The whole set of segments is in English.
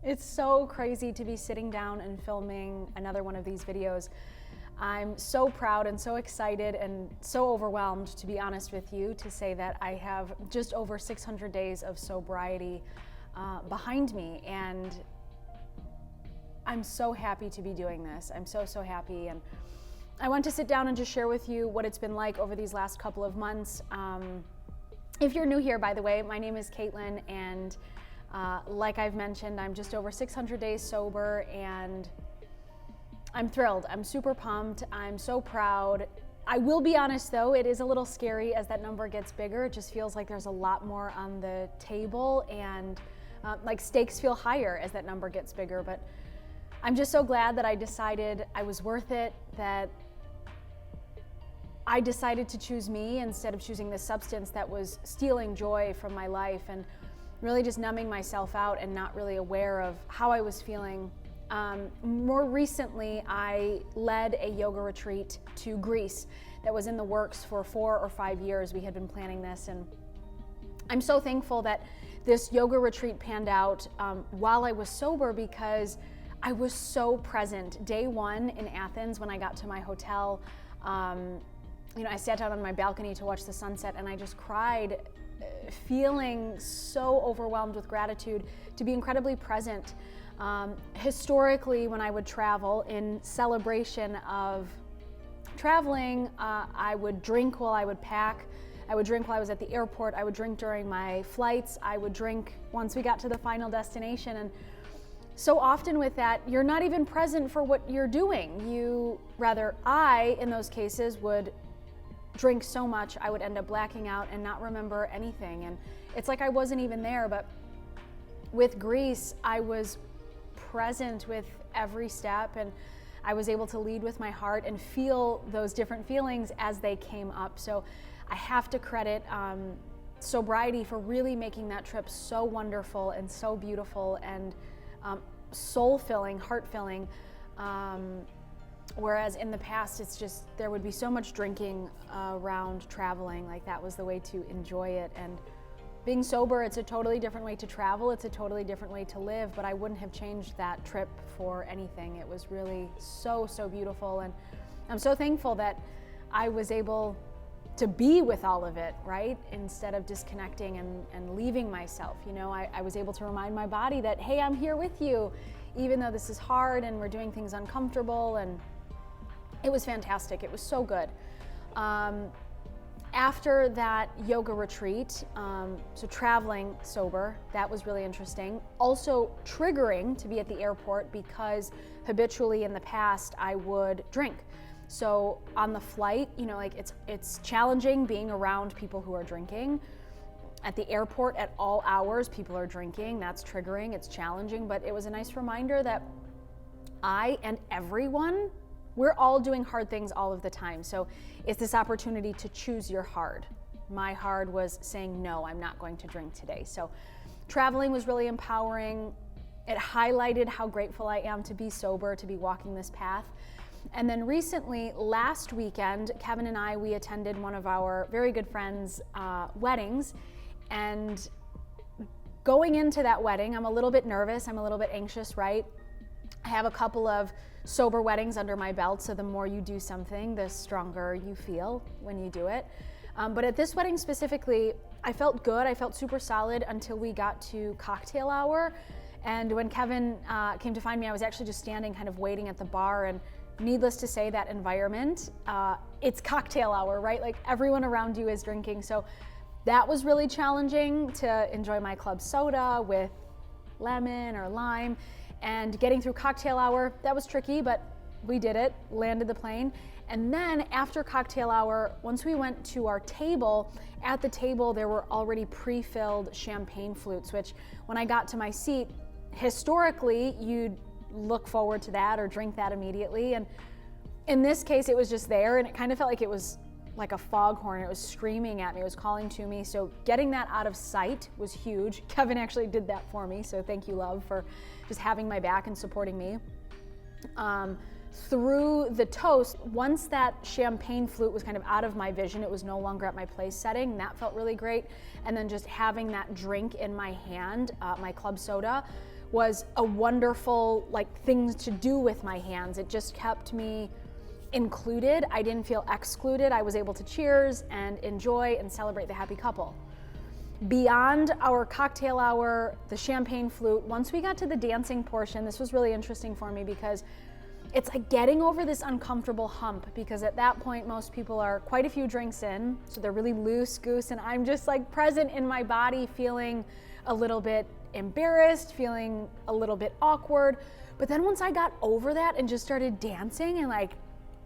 It's so crazy to be sitting down and filming another one of these videos. I'm so proud and so excited and so overwhelmed, to be honest with you, to say that I have just over 600 days of sobriety behind me, and I'm so happy to be doing this. I'm so happy, and I want to sit down and just share with you what it's been like over these last couple of months. If you're new here, by the way, my name is Caitlin, and like I've mentioned, I'm just over 600 days sober, and I'm thrilled. I'm super pumped. I'm so proud. I will be honest though, it is a little scary as that number gets bigger. It just feels like there's a lot more on the table, and like stakes feel higher as that number gets bigger. But I'm just so glad that I decided I was worth it, that I decided to choose me instead of choosing this substance that was stealing joy from my life and really just numbing myself out and not really aware of how I was feeling. More recently, I led a yoga retreat to Greece that was in the works for 4 or 5 years. We had been planning this, and I'm so thankful that this yoga retreat panned out while I was sober, because I was so present. Day one in Athens, when I got to my hotel, I sat out on my balcony to watch the sunset, and I just cried, feeling so overwhelmed with gratitude to be incredibly present. Historically, when I would travel in celebration of traveling, I would drink while I would pack. I would drink while I was at the airport. I would drink during my flights. I would drink once we got to the final destination. And so often with that, you're not even present for what you're doing. I, in those cases, would drink so much I would end up blacking out and not remember anything. And it's like I wasn't even there. But with Greece, I was present with every step, and I was able to lead with my heart and feel those different feelings as they came up. So I have to credit sobriety for really making that trip so wonderful and so beautiful and soul-filling, heart-filling. Whereas in the past, it's just, there would be so much drinking around traveling. Like, that was the way to enjoy it. And being sober, it's a totally different way to travel. It's a totally different way to live, but I wouldn't have changed that trip for anything. It was really so beautiful. And I'm so thankful that I was able to be with all of it, right? Instead of disconnecting and leaving myself. I was able to remind my body that, hey, I'm here with you, even though this is hard and we're doing things uncomfortable. And it was fantastic. It was so good. After that yoga retreat, so traveling sober, that was really interesting. Also triggering to be at the airport, because habitually in the past I would drink. So on the flight, it's challenging being around people who are drinking. At the airport at all hours, people are drinking. That's triggering, it's challenging, but it was a nice reminder that I and everyone, we're all doing hard things all of the time. So it's this opportunity to choose your hard. My hard was saying, no, I'm not going to drink today. So traveling was really empowering. It highlighted how grateful I am to be sober, to be walking this path. And then recently, last weekend, Kevin and I, we attended one of our very good friends' weddings. And going into that wedding, I'm a little bit nervous. I'm a little bit anxious, right? I have a couple of sober weddings under my belt, so the more you do something, the stronger you feel when you do it. But at this wedding specifically, I felt good. I felt super solid until we got to cocktail hour. And when Kevin came to find me, I was actually just standing kind of waiting at the bar, and needless to say, that environment, it's cocktail hour, right? Like, everyone around you is drinking. So that was really challenging to enjoy my club soda with lemon or lime. And getting through cocktail hour, that was tricky, but we did it, landed the plane. And then after cocktail hour, once we went to our table, at the table there were already pre-filled champagne flutes, which when I got to my seat, historically, you'd look forward to that or drink that immediately. And in this case, it was just there, and it kind of felt like it was like a foghorn. It was screaming at me, it was calling to me. So getting that out of sight was huge. Kevin actually did that for me, so thank you, love, for just having my back and supporting me. Through the toast, once that champagne flute was kind of out of my vision, it was no longer at my place setting, that felt really great. And then just having that drink in my hand, my club soda, was a wonderful thing to do with my hands. It just kept me included. I didn't feel excluded. I was able to cheers and enjoy and celebrate the happy couple. Beyond our cocktail hour, the champagne flute, once we got to the dancing portion, this was really interesting for me because it's like getting over this uncomfortable hump, because at that point most people are quite a few drinks in, so they're really loose goose, and I'm just present in my body, feeling a little bit embarrassed, feeling a little bit awkward. But then once I got over that and just started dancing and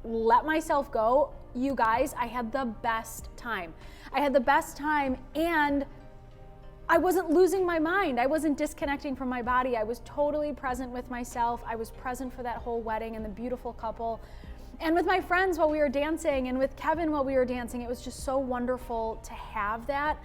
let myself go, you guys, I had the best time. I had the best time, and I wasn't losing my mind. I wasn't disconnecting from my body. I was totally present with myself. I was present for that whole wedding and the beautiful couple, and with my friends while we were dancing, and with Kevin while we were dancing. It was just so wonderful to have that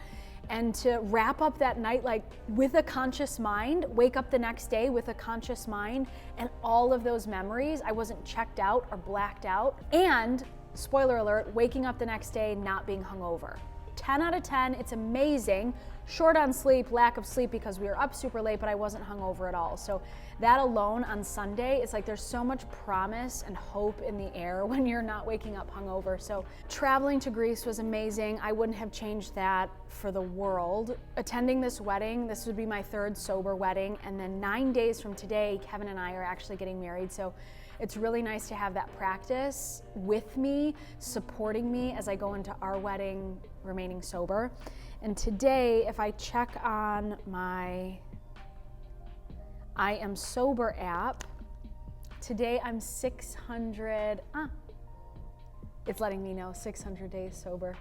and to wrap up that night with a conscious mind, wake up the next day with a conscious mind and all of those memories. I wasn't checked out or blacked out. And spoiler alert, waking up the next day not being hungover. 10 out of 10, it's amazing. Short on sleep, lack of sleep because we were up super late, but I wasn't hungover at all. So that alone on Sunday, it's there's so much promise and hope in the air when you're not waking up hungover. So traveling to Greece was amazing. I wouldn't have changed that for the world. Attending this wedding, this would be my third sober wedding, and then 9 days from today, Kevin and I are actually getting married. So it's really nice to have that practice with me, supporting me as I go into our wedding remaining sober. And today, if I check on my I Am Sober app, today I'm 600, it's letting me know 600 days sober.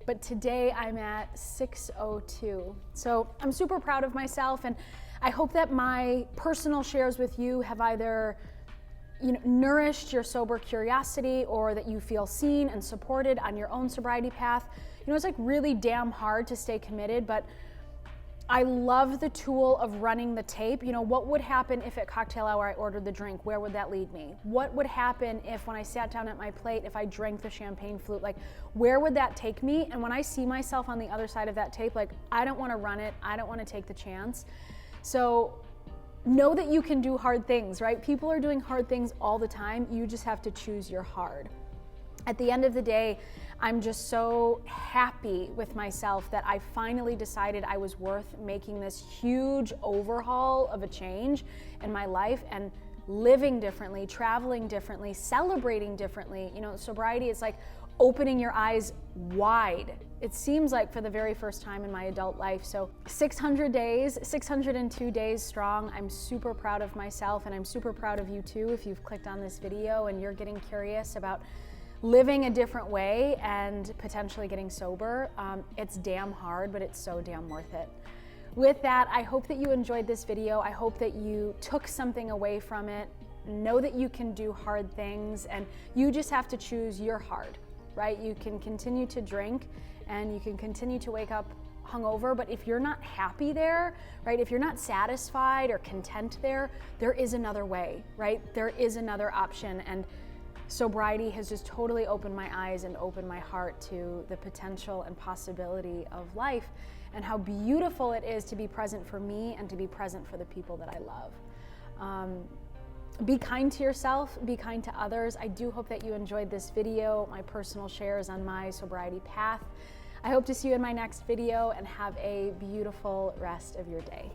But today I'm at 602. So I'm super proud of myself, and I hope that my personal shares with you have either nourished your sober curiosity, or that you feel seen and supported on your own sobriety path. It's really damn hard to stay committed, but I love the tool of running the tape. What would happen if at cocktail hour I ordered the drink? Where would that lead me? What would happen if when I sat down at my plate, if I drank the champagne flute, where would that take me? And when I see myself on the other side of that tape, I don't want to run it. I don't want to take the chance. So know that you can do hard things, right? People are doing hard things all the time. You just have to choose your hard. At the end of the day, I'm just so happy with myself that I finally decided I was worth making this huge overhaul of a change in my life, and living differently, traveling differently, celebrating differently. Sobriety is opening your eyes wide. It seems for the very first time in my adult life. So 600 days, 602 days strong. I'm super proud of myself, and I'm super proud of you too if you've clicked on this video and you're getting curious about living a different way and potentially getting sober. It's damn hard, but it's so damn worth it. With that, I hope that you enjoyed this video. I hope that you took something away from it. Know that you can do hard things, and you just have to choose your hard, right? You can continue to drink and you can continue to wake up hungover, but if you're not happy there, right? If you're not satisfied or content there is another way, right? There is another option, and sobriety has just totally opened my eyes and opened my heart to the potential and possibility of life, and how beautiful it is to be present for me and to be present for the people that I love. Be kind to yourself, be kind to others. I do hope that you enjoyed this video, my personal shares on my sobriety path. I hope to see you in my next video, and have a beautiful rest of your day.